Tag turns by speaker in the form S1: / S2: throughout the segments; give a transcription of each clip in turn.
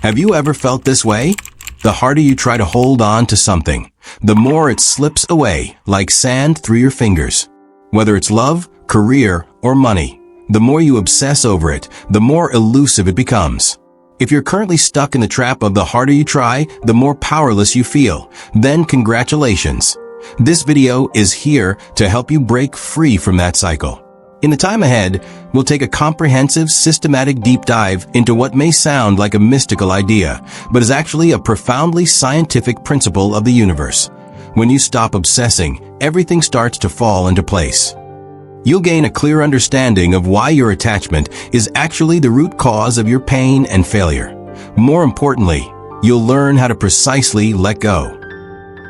S1: Have you ever felt this way? The harder you try to hold on to something, the more it slips away like sand through your fingers. Whether it's love, career, or money, the more you obsess over it, the more elusive it becomes. If you're currently stuck in the trap of the harder you try, the more powerless you feel, then congratulations. This video is here to help you break free from that cycle. In the time ahead, we'll take a comprehensive, systematic deep dive into what may sound like a mystical idea, but is actually a profoundly scientific principle of the universe. When you stop obsessing, everything starts to fall into place. You'll gain a clear understanding of why your attachment is actually the root cause of your pain and failure. More importantly, you'll learn how to precisely let go.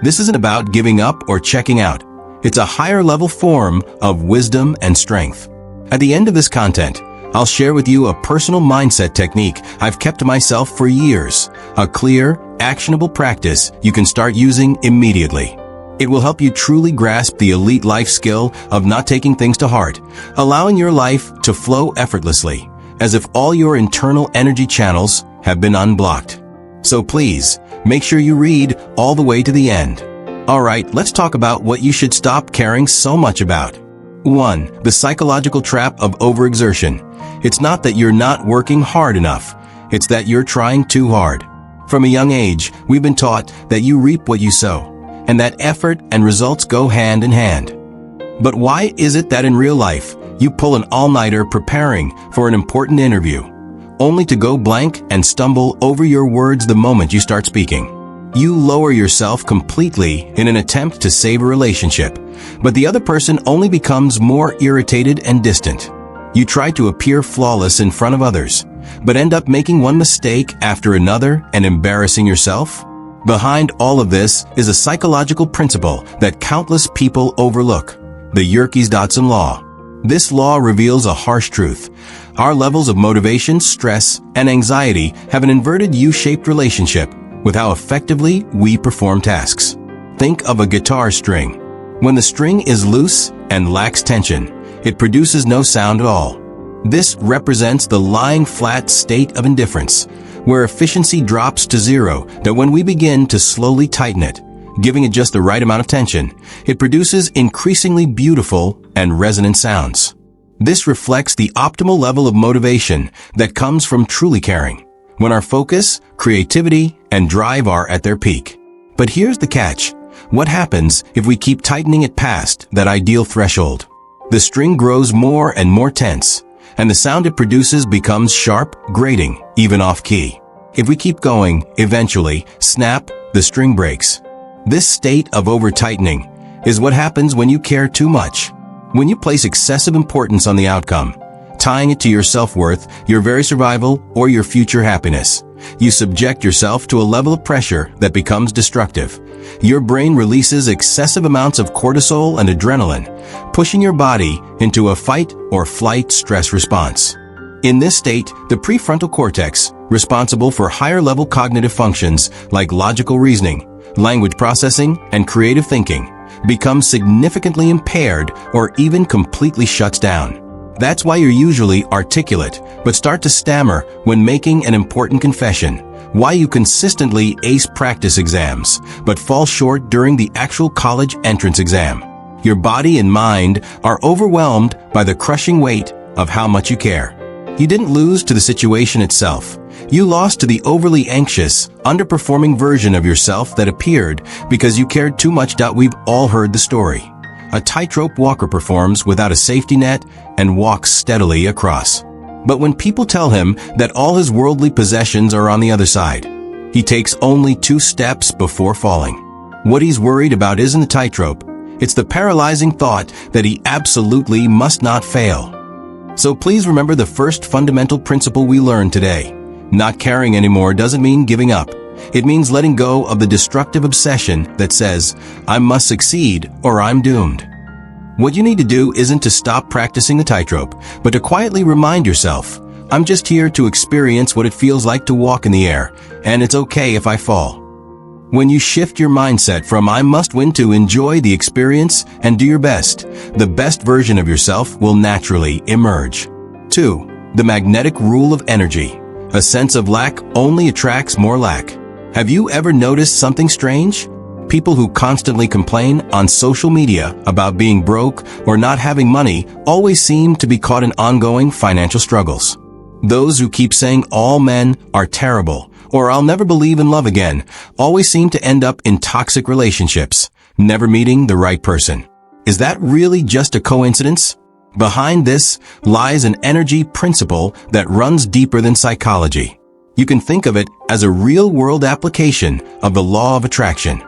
S1: This isn't about giving up or checking out. It's a higher-level form of wisdom and strength. At the end of this content, I'll share with you a personal mindset technique I've kept to myself for years, a clear, actionable practice you can start using immediately. It will help you truly grasp the elite life skill of not taking things to heart, allowing your life to flow effortlessly, as if all your internal energy channels have been unblocked. So please, make sure you read all the way to the end. Alright, let's talk about what you should stop caring so much about. 1. The psychological trap of overexertion. It's not that you're not working hard enough. It's that you're trying too hard. From a young age, we've been taught that you reap what you sow, and that effort and results go hand in hand. But why is it that in real life, you pull an all-nighter preparing for an important interview, only to go blank and stumble over your words the moment you start speaking? You lower yourself completely in an attempt to save a relationship, but the other person only becomes more irritated and distant. You try to appear flawless in front of others, but end up making one mistake after another and embarrassing yourself. Behind all of this is a psychological principle that countless people overlook, the Yerkes-Dodson law. This law reveals a harsh truth. Our levels of motivation, stress, and anxiety have an inverted U-shaped relationship with how effectively we perform tasks. Think of a guitar string. When the string is loose and lacks tension, it produces no sound at all. This represents the lying flat state of indifference, where efficiency drops to zero, that when we begin to slowly tighten it, giving it just the right amount of tension, it produces increasingly beautiful and resonant sounds. This reflects the optimal level of motivation that comes from truly caring, when our focus, creativity, and drive are at their peak. But here's the catch. What happens if we keep tightening it past that ideal threshold? The string grows more and more tense, and the sound it produces becomes sharp, grating, even off-key. If we keep going, eventually, snap, the string breaks. This state of over-tightening is what happens when you care too much. When you place excessive importance on the outcome, tying it to your self-worth, your very survival, or your future happiness, you subject yourself to a level of pressure that becomes destructive. Your brain releases excessive amounts of cortisol and adrenaline, pushing your body into a fight or flight stress response. In this state, the prefrontal cortex, responsible for higher-level cognitive functions like logical reasoning, language processing, and creative thinking, becomes significantly impaired or even completely shuts down. That's why you're usually articulate, but start to stammer when making an important confession. Why you consistently ace practice exams, but fall short during the actual college entrance exam. Your body and mind are overwhelmed by the crushing weight of how much you care. You didn't lose to the situation itself. You lost to the overly anxious, underperforming version of yourself that appeared because you cared too much. We've all heard the story. A tightrope walker performs without a safety net and walks steadily across. But when people tell him that all his worldly possessions are on the other side, he takes only 2 steps before falling. What he's worried about isn't the tightrope. It's the paralyzing thought that he absolutely must not fail. So please remember the first fundamental principle we learned today. Not caring anymore doesn't mean giving up. It means letting go of the destructive obsession that says, I must succeed or I'm doomed. What you need to do isn't to stop practicing the tightrope, but to quietly remind yourself, I'm just here to experience what it feels like to walk in the air, and it's okay if I fall. When you shift your mindset from I must win to enjoy the experience and do your best, the best version of yourself will naturally emerge. 2. The magnetic rule of energy. A sense of lack only attracts more lack. Have you ever noticed something strange? People who constantly complain on social media about being broke or not having money always seem to be caught in ongoing financial struggles. Those who keep saying all men are terrible or I'll never believe in love again always seem to end up in toxic relationships, never meeting the right person. Is that really just a coincidence? Behind this lies an energy principle that runs deeper than psychology. You can think of it as a real-world application of the law of attraction.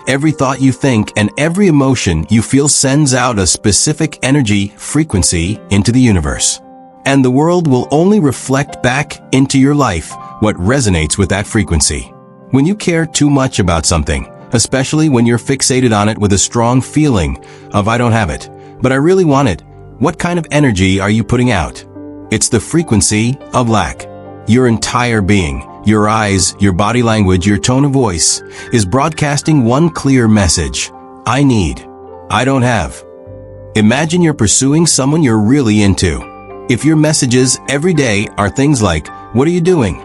S1: Every thought you think and every emotion you feel sends out a specific energy frequency into the universe. And the world will only reflect back into your life what resonates with that frequency. When you care too much about something, especially when you're fixated on it with a strong feeling of I don't have it, but I really want it, what kind of energy are you putting out? It's the frequency of lack. Your entire being, your eyes, your body language, your tone of voice is broadcasting one clear message. I need. I don't have. Imagine you're pursuing someone you're really into. If your messages every day are things like, what are you doing?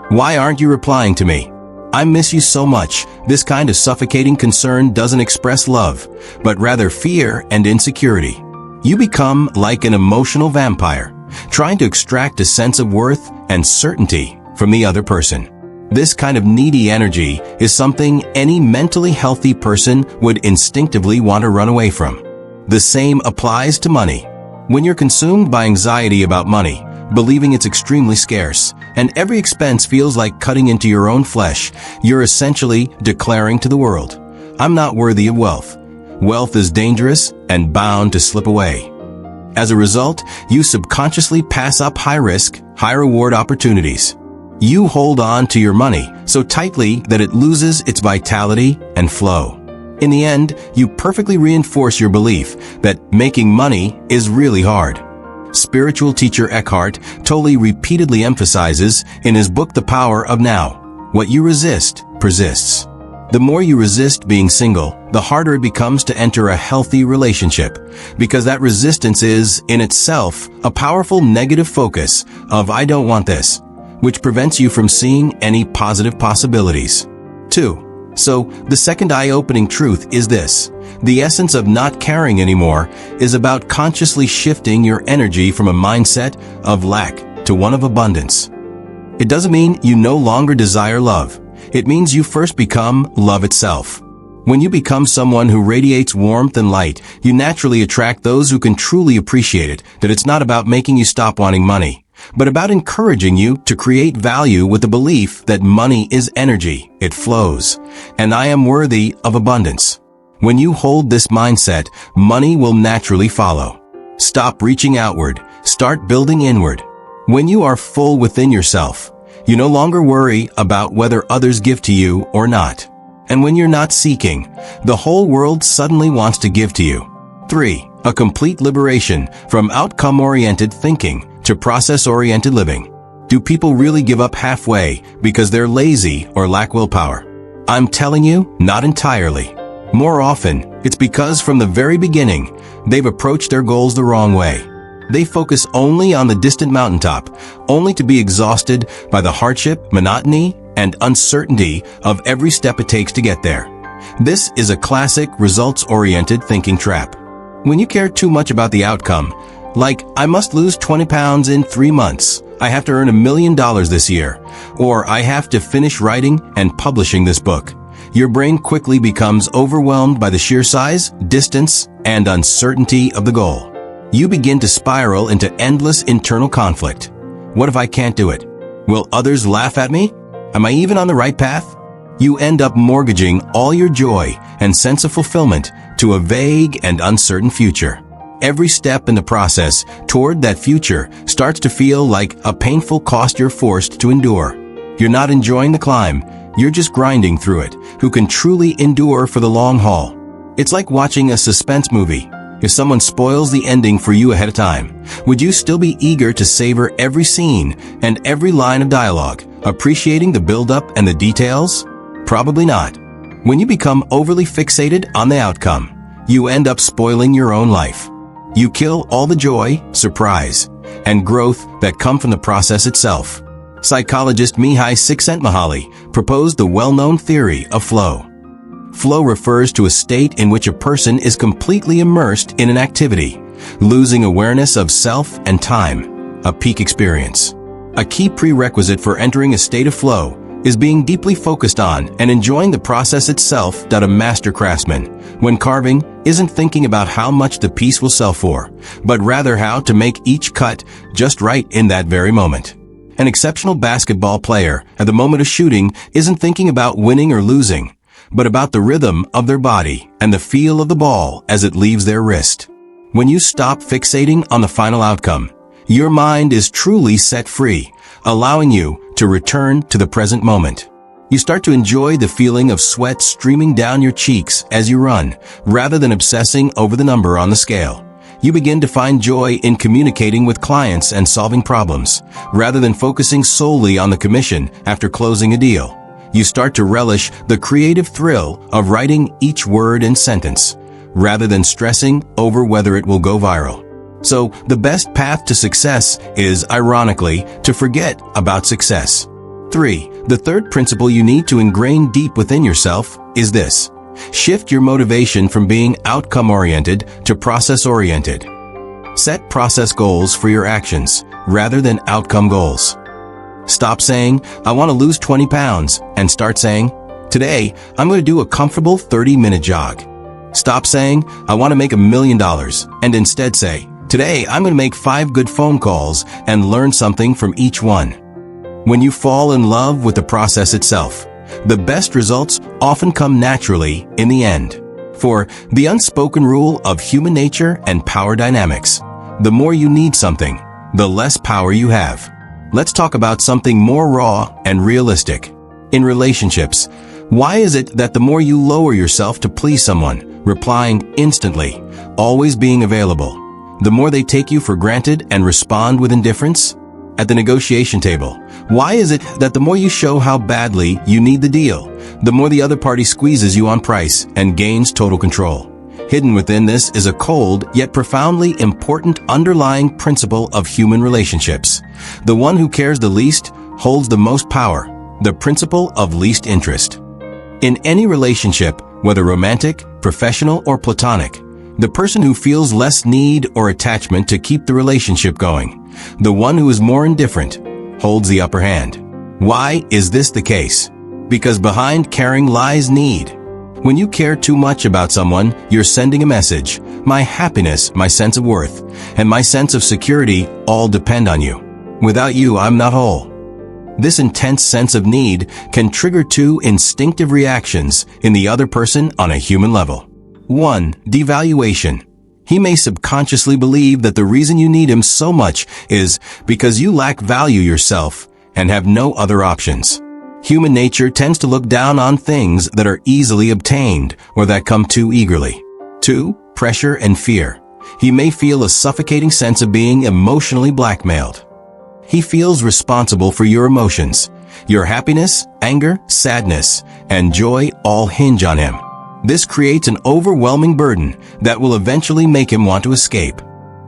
S1: Why aren't you replying to me? I miss you so much. This kind of suffocating concern doesn't express love, but rather fear and insecurity. You become like an emotional vampire, trying to extract a sense of worth and certainty from the other person. This kind of needy energy is something any mentally healthy person would instinctively want to run away from. The same applies to money. When you're consumed by anxiety about money, believing it's extremely scarce, and every expense feels like cutting into your own flesh, you're essentially declaring to the world, I'm not worthy of wealth. Wealth is dangerous and bound to slip away. As a result, you subconsciously pass up high-risk, high-reward opportunities. You hold on to your money so tightly that it loses its vitality and flow. In the end, you perfectly reinforce your belief that making money is really hard. Spiritual teacher Eckhart Tolle repeatedly emphasizes in his book The Power of Now, what you resist persists. The more you resist being single, the harder it becomes to enter a healthy relationship, because that resistance is, in itself, a powerful negative focus of I don't want this, which prevents you from seeing any positive possibilities. 2. So, the second eye-opening truth is this. The essence of not caring anymore is about consciously shifting your energy from a mindset of lack to one of abundance. It doesn't mean you no longer desire love. It means you first become love itself. When you become someone who radiates warmth and light, you naturally attract those who can truly appreciate it, that it's not about making you stop wanting money, but about encouraging you to create value with the belief that money is energy, it flows, and I am worthy of abundance. When you hold this mindset, money will naturally follow. Stop reaching outward, start building inward. When you are full within yourself, you no longer worry about whether others give to you or not. And when you're not seeking, the whole world suddenly wants to give to you. 3. A complete liberation from outcome-oriented thinking to process-oriented living. Do people really give up halfway because they're lazy or lack willpower? I'm telling you, not entirely. More often, it's because from the very beginning, they've approached their goals the wrong way. They focus only on the distant mountaintop, only to be exhausted by the hardship, monotony, and uncertainty of every step it takes to get there. This is a classic results-oriented thinking trap. When you care too much about the outcome, like, I must lose 20 pounds in 3 months, I have to earn $1 million this year, or I have to finish writing and publishing this book, your brain quickly becomes overwhelmed by the sheer size, distance, and uncertainty of the goal. You begin to spiral into endless internal conflict. What if I can't do it? Will others laugh at me? Am I even on the right path? You end up mortgaging all your joy and sense of fulfillment to a vague and uncertain future. Every step in the process toward that future starts to feel like a painful cost you're forced to endure. You're not enjoying the climb, you're just grinding through it. Who can truly endure for the long haul? It's like watching a suspense movie. If someone spoils the ending for you ahead of time, would you still be eager to savor every scene and every line of dialogue, appreciating the build-up and the details? Probably not. When you become overly fixated on the outcome, you end up spoiling your own life. You kill all the joy, surprise, and growth that come from the process itself. Psychologist Mihai Csikszentmihalyi proposed the well-known theory of flow. Flow refers to a state in which a person is completely immersed in an activity, losing awareness of self and time, a peak experience. A key prerequisite for entering a state of flow is being deeply focused on and enjoying the process itself. A master craftsman, when carving, isn't thinking about how much the piece will sell for, but rather how to make each cut just right in that very moment. An exceptional basketball player, at the moment of shooting, isn't thinking about winning or losing, but about the rhythm of their body and the feel of the ball as it leaves their wrist. When you stop fixating on the final outcome, your mind is truly set free, allowing you to return to the present moment. You start to enjoy the feeling of sweat streaming down your cheeks as you run, rather than obsessing over the number on the scale. You begin to find joy in communicating with clients and solving problems, rather than focusing solely on the commission after closing a deal. You start to relish the creative thrill of writing each word and sentence, rather than stressing over whether it will go viral. So, the best path to success is, ironically, to forget about success. 3. The third principle you need to ingrain deep within yourself is this. Shift your motivation from being outcome-oriented to process-oriented. Set process goals for your actions, rather than outcome goals. Stop saying, I want to lose 20 pounds, and start saying, today, I'm going to do a comfortable 30-minute jog. Stop saying, I want to make $1 million, and instead say, today, I'm going to make 5 good phone calls and learn something from each one. When you fall in love with the process itself, the best results often come naturally in the end. For the unspoken rule of human nature and power dynamics, the more you need something, the less power you have. Let's talk about something more raw and realistic. In relationships, why is it that the more you lower yourself to please someone, replying instantly, always being available, the more they take you for granted and respond with indifference? At the negotiation table, why is it that the more you show how badly you need the deal, the more the other party squeezes you on price and gains total control? Hidden within this is a cold yet profoundly important underlying principle of human relationships. The one who cares the least holds the most power, the principle of least interest. In any relationship, whether romantic, professional, or platonic, the person who feels less need or attachment to keep the relationship going, the one who is more indifferent, holds the upper hand. Why is this the case? Because behind caring lies need. When you care too much about someone, you're sending a message. My happiness, my sense of worth, and my sense of security all depend on you. Without you, I'm not whole. This intense sense of need can trigger 2 instinctive reactions in the other person on a human level. 1. Devaluation. He may subconsciously believe that the reason you need him so much is because you lack value yourself and have no other options. Human nature tends to look down on things that are easily obtained or that come too eagerly. 2. Pressure and fear. He may feel a suffocating sense of being emotionally blackmailed. He feels responsible for your emotions. Your happiness, anger, sadness, and joy all hinge on him. This creates an overwhelming burden that will eventually make him want to escape.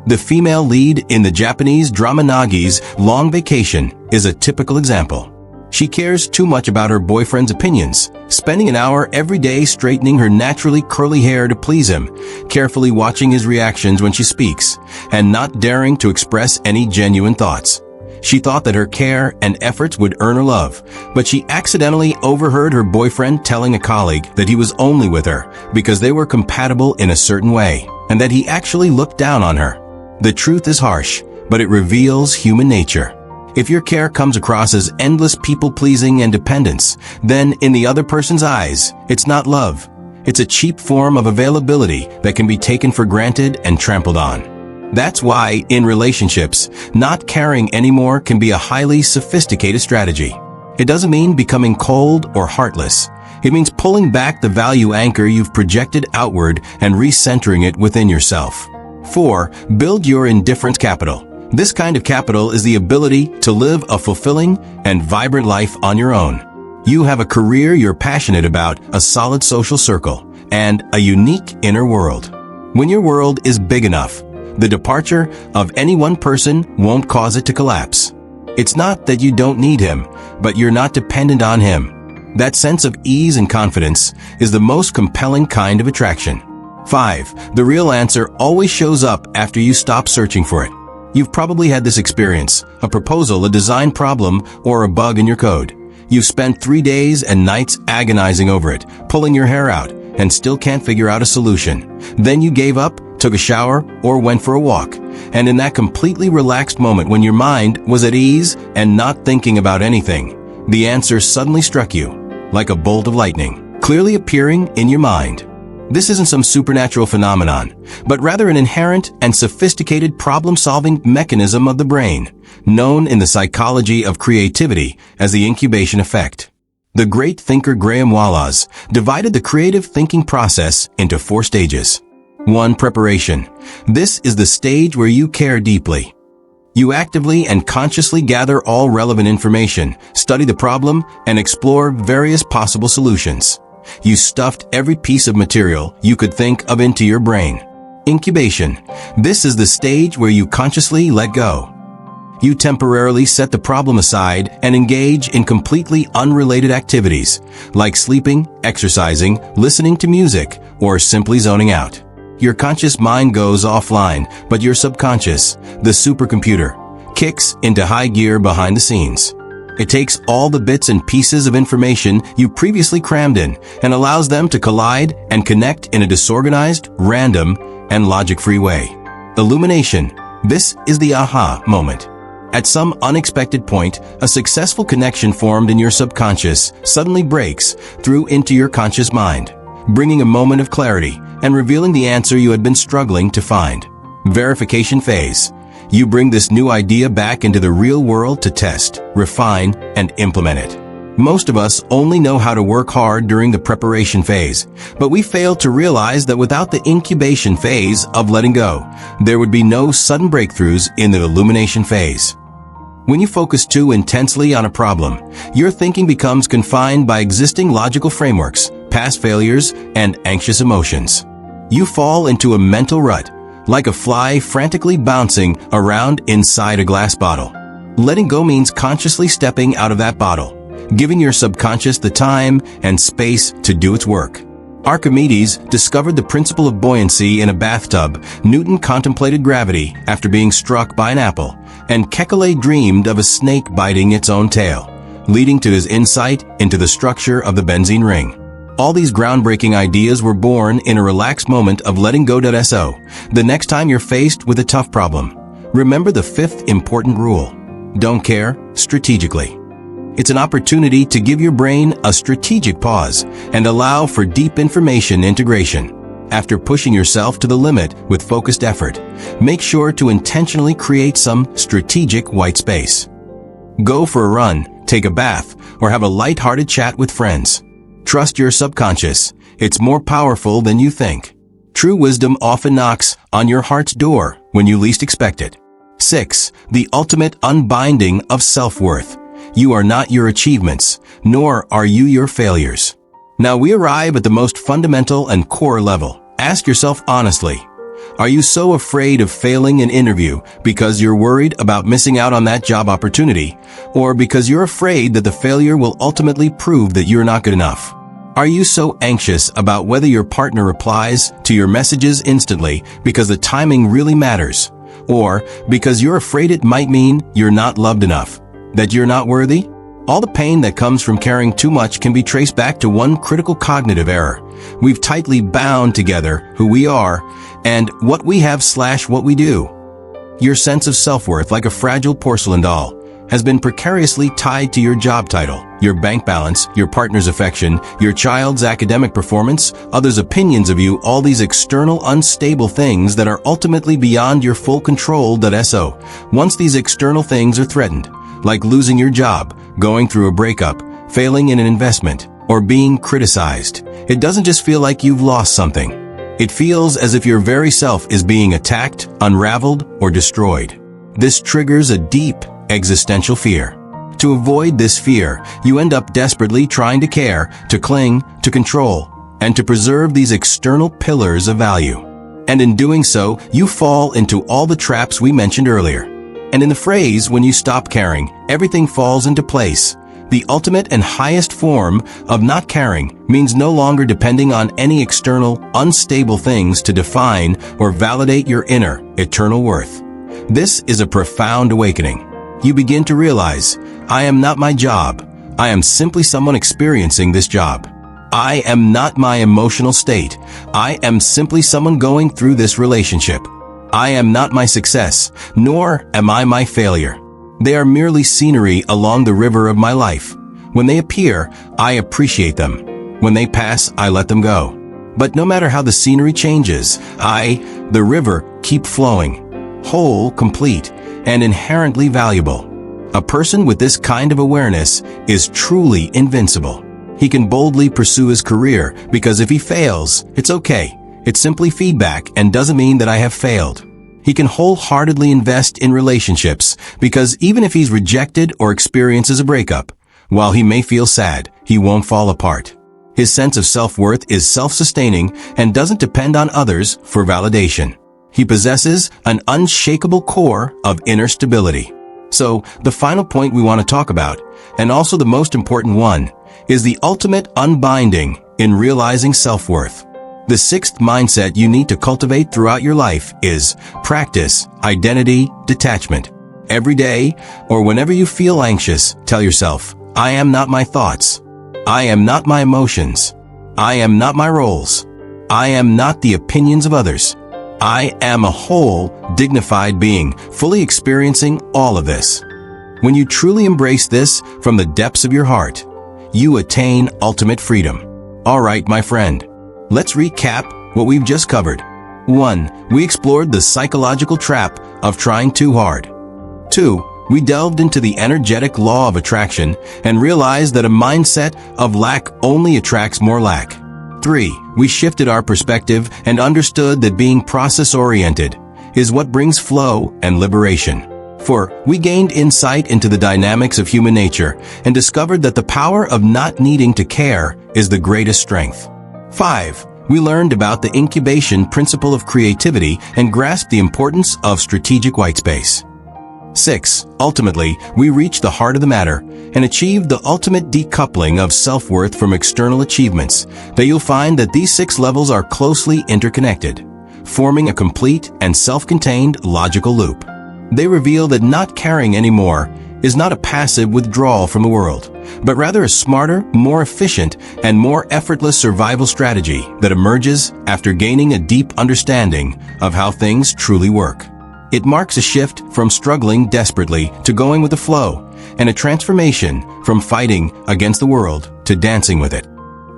S1: The female lead in the Japanese drama Nagi's Long Vacation is a typical example. She cares too much about her boyfriend's opinions, spending an hour every day straightening her naturally curly hair to please him, carefully watching his reactions when she speaks, and not daring to express any genuine thoughts. She thought that her care and efforts would earn her love, but she accidentally overheard her boyfriend telling a colleague that he was only with her because they were compatible in a certain way, and that he actually looked down on her. The truth is harsh, but it reveals human nature. If your care comes across as endless people-pleasing and dependence, then in the other person's eyes, it's not love. It's a cheap form of availability that can be taken for granted and trampled on. That's why, in relationships, not caring anymore can be a highly sophisticated strategy. It doesn't mean becoming cold or heartless. It means pulling back the value anchor you've projected outward and recentering it within yourself. 4. Build your indifference capital. This kind of capital is the ability to live a fulfilling and vibrant life on your own. You have a career you're passionate about, a solid social circle, and a unique inner world. When your world is big enough, the departure of any one person won't cause it to collapse. It's not that you don't need him, but you're not dependent on him. That sense of ease and confidence is the most compelling kind of attraction. 5. The real answer always shows up after you stop searching for it. You've probably had this experience: a proposal, a design problem, or a bug in your code. You've spent 3 days and nights agonizing over it, pulling your hair out, and still can't figure out a solution. Then you gave up, took a shower, or went for a walk. And in that completely relaxed moment when your mind was at ease and not thinking about anything, the answer suddenly struck you, like a bolt of lightning, clearly appearing in your mind. This isn't some supernatural phenomenon, but rather an inherent and sophisticated problem-solving mechanism of the brain, known in the psychology of creativity as the incubation effect. The great thinker Graham Wallace divided the creative thinking process into 4 stages. 1. Preparation. This is the stage where you care deeply. You actively and consciously gather all relevant information, study the problem, and explore various possible solutions. You stuffed every piece of material you could think of into your brain. Incubation. This is the stage where you consciously let go. You temporarily set the problem aside and engage in completely unrelated activities, like sleeping, exercising, listening to music, or simply zoning out. Your conscious mind goes offline, but your subconscious, the supercomputer, kicks into high gear behind the scenes. It takes all the bits and pieces of information you previously crammed in and allows them to collide and connect in a disorganized, random, and logic-free way. Illumination. This is the aha moment. At some unexpected point, a successful connection formed in your subconscious suddenly breaks through into your conscious mind, bringing a moment of clarity and revealing the answer you had been struggling to find. Verification phase. You bring this new idea back into the real world to test, refine, and implement it. Most of us only know how to work hard during the preparation phase, but we fail to realize that without the incubation phase of letting go, there would be no sudden breakthroughs in the illumination phase. When you focus too intensely on a problem, your thinking becomes confined by existing logical frameworks, past failures, and anxious emotions. You fall into a mental rut, like a fly frantically bouncing around inside a glass bottle. Letting go means consciously stepping out of that bottle, giving your subconscious the time and space to do its work. Archimedes discovered the principle of buoyancy in a bathtub. Newton contemplated gravity after being struck by an apple, and Kekulé dreamed of a snake biting its own tail, leading to his insight into the structure of the benzene ring. All these groundbreaking ideas were born in a relaxed moment of letting go. The next time you're faced with a tough problem, remember the 5th important rule: don't care strategically. It's an opportunity to give your brain a strategic pause and allow for deep information integration. After pushing yourself to the limit with focused effort, make sure to intentionally create some strategic white space. Go for a run, take a bath, or have a light-hearted chat with friends. Trust your subconscious. It's more powerful than you think. True wisdom often knocks on your heart's door when you least expect it. 6. The ultimate unbinding of self-worth. You are not your achievements, nor are you your failures. Now we arrive at the most fundamental and core level. Ask yourself honestly, are you so afraid of failing an interview because you're worried about missing out on that job opportunity, or because you're afraid that the failure will ultimately prove that you're not good enough? Are you so anxious about whether your partner replies to your messages instantly because the timing really matters, or because you're afraid it might mean you're not loved enough, that you're not worthy? All the pain that comes from caring too much can be traced back to one critical cognitive error. We've tightly bound together who we are and what we have/what we do. Your sense of self-worth, like a fragile porcelain doll, has been precariously tied to your job title, your bank balance, your partner's affection, your child's academic performance, others' opinions of you, all these external unstable things that are ultimately beyond your full control. Once these external things are threatened, like losing your job, going through a breakup, failing in an investment, or being criticized, it doesn't just feel like you've lost something. It feels as if your very self is being attacked, unraveled, or destroyed. This triggers a deep existential fear. To avoid this fear, you end up desperately trying to care, to cling, to control, and to preserve these external pillars of value. And in doing so, you fall into all the traps we mentioned earlier. And in the phrase, when you stop caring, everything falls into place. The ultimate and highest form of not caring means no longer depending on any external, unstable things to define or validate your inner, eternal worth. This is a profound awakening. You begin to realize, I am not my job. I am simply someone experiencing this job. I am not my emotional state. I am simply someone going through this relationship. I am not my success, nor am I my failure. They are merely scenery along the river of my life. When they appear, I appreciate them. When they pass, I let them go. But no matter how the scenery changes, the river, keep flowing, whole, complete, and inherently valuable. A person with this kind of awareness is truly invincible. He can boldly pursue his career because if he fails, it's okay. It's simply feedback and doesn't mean that I have failed. He can wholeheartedly invest in relationships because even if he's rejected or experiences a breakup, while he may feel sad, he won't fall apart. His sense of self-worth is self-sustaining and doesn't depend on others for validation. He possesses an unshakable core of inner stability. So, the final point we want to talk about, and also the most important one, is the ultimate unbinding in realizing self-worth. The sixth mindset you need to cultivate throughout your life is practice identity detachment. Every day, or whenever you feel anxious, tell yourself, I am not my thoughts. I am not my emotions. I am not my roles. I am not the opinions of others. I am a whole, dignified being, fully experiencing all of this. When you truly embrace this from the depths of your heart, you attain ultimate freedom. All right, my friend. Let's recap what we've just covered. 1. We explored the psychological trap of trying too hard. 2. We delved into the energetic law of attraction and realized that a mindset of lack only attracts more lack. 3. We shifted our perspective and understood that being process-oriented is what brings flow and liberation. 4. We gained insight into the dynamics of human nature and discovered that the power of not needing to care is the greatest strength. 5. We learned about the incubation principle of creativity and grasped the importance of strategic whitespace. 6. Ultimately, we reached the heart of the matter and achieved the ultimate decoupling of self-worth from external achievements, that you'll find that these 6 levels are closely interconnected, forming a complete and self-contained logical loop. They reveal that not caring anymore is not a passive withdrawal from the world, but rather a smarter, more efficient, and more effortless survival strategy that emerges after gaining a deep understanding of how things truly work. It marks a shift from struggling desperately to going with the flow, and a transformation from fighting against the world to dancing with it.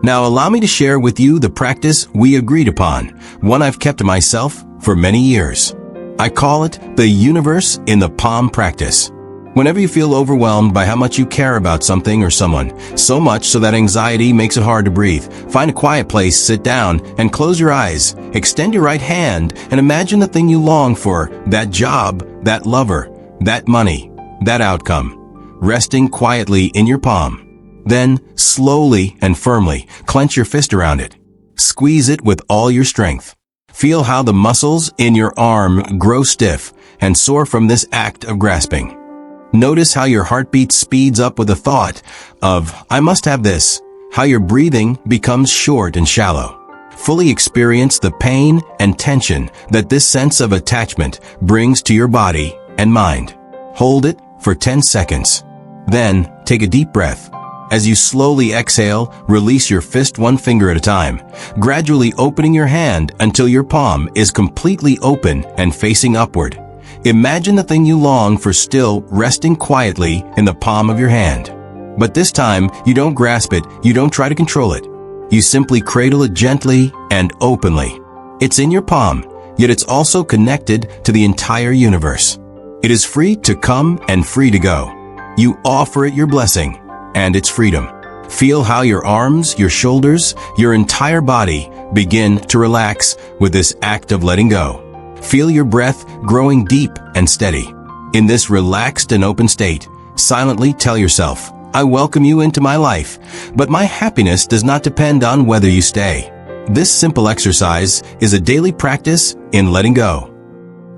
S1: Now allow me to share with you the practice we agreed upon, one I've kept to myself for many years. I call it the universe in the palm practice. Whenever you feel overwhelmed by how much you care about something or someone, so much so that anxiety makes it hard to breathe, find a quiet place, sit down, and close your eyes. Extend your right hand and imagine the thing you long for, that job, that lover, that money, that outcome, resting quietly in your palm. Then, slowly and firmly, clench your fist around it. Squeeze it with all your strength. Feel how the muscles in your arm grow stiff and sore from this act of grasping. Notice how your heartbeat speeds up with the thought of, I must have this, how your breathing becomes short and shallow. Fully experience the pain and tension that this sense of attachment brings to your body and mind. Hold it for 10 seconds. Then, take a deep breath. As you slowly exhale, release your fist one finger at a time, gradually opening your hand until your palm is completely open and facing upward. Imagine the thing you long for still resting quietly in the palm of your hand. But this time, you don't grasp it, you don't try to control it. You simply cradle it gently and openly. It's in your palm, yet it's also connected to the entire universe. It is free to come and free to go. You offer it your blessing and its freedom. Feel how your arms, your shoulders, your entire body begin to relax with this act of letting go. Feel your breath growing deep and steady. In this relaxed and open state, silently tell yourself, I welcome you into my life, but my happiness does not depend on whether you stay. This simple exercise is a daily practice in letting go.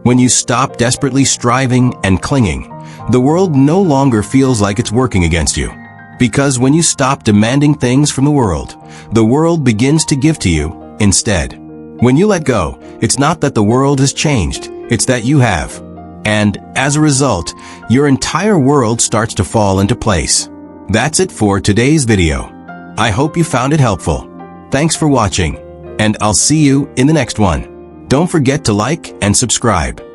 S1: When you stop desperately striving and clinging, the world no longer feels like it's working against you. Because when you stop demanding things from the world begins to give to you instead. When you let go, it's not that the world has changed, it's that you have. And, as a result, your entire world starts to fall into place. That's it for today's video. I hope you found it helpful. Thanks for watching, and I'll see you in the next one. Don't forget to like and subscribe.